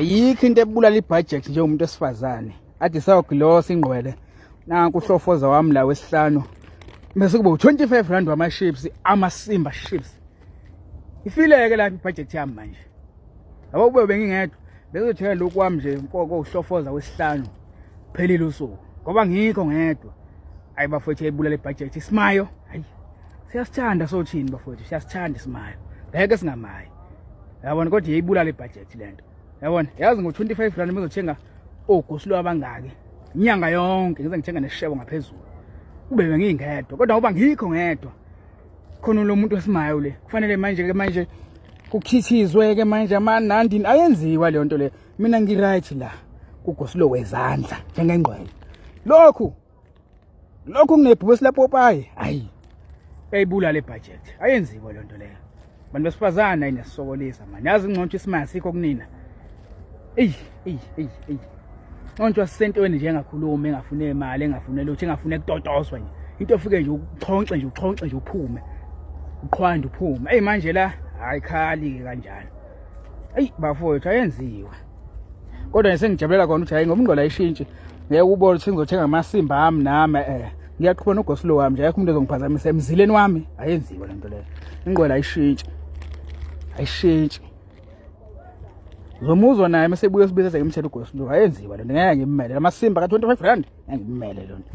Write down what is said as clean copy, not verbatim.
ayikho into ebulala ibudget njengomuntu esifazane ade sawugloss ingqwele nanku uhlofoza wami la wesihlanu bese kuba u25 wama chips amasimba chips ifileke lapha ibudget yami manje yabo kube bengingedwa bezothenga lokhu kwami nje impoko uhlofoza wesihlanu phelile usuku ngoba ngikho ngedwa ayi bafowethu ebulala ibudget isimayo hayi siyasithanda sothini bafowethu siyasithanda isimayo ngeke singamayi yabona kodwa yayibulala ibudget lento yabona yazi ngo25 bezothenga ogosilo abangaki inyanga yonke ngize ngithenga nesishebo ngaphezulu kube bengingedwa kodwa ngoba ngikho ngedwa khona lo muntu wesimayo le kufanele manje kukhithizwe ke manje amanandi ayenziwa le nto le mina ngiright la kugosilo wezandla njengengqwele lokhu kunebhusi lapho paye hayi eyibulala le budget ayenziwa le nto leyo bantu besifazana inesisokolisa manje yazi ngcontsho isimaya sikho kunina ngcontsho sisentweni nje engakhuluma engafune imali engafune lutho engafune kutotoswa nje into ofike nje uchonxe nje uphume uqhwanda uphume manje la hayi khali ke kanjalo bafowethu ayenziwa kodwa ngisengijabulela khona ukuthi hayi ngoba ingqola ayishintshi ngeke ubone ukuthi ngizothenga amasimba ami nami ngiyaqhubona ugosilo wami nje ayikho umuntu ozongiphazamisa emzileni wami ayenziwa lento leyo ingqola ayishintshi zomuzwa naye mase buye sibiza ngimthela ugosilo ayenziwa lento ngeke ngimele amasimba ka25 ngeke ngimele lento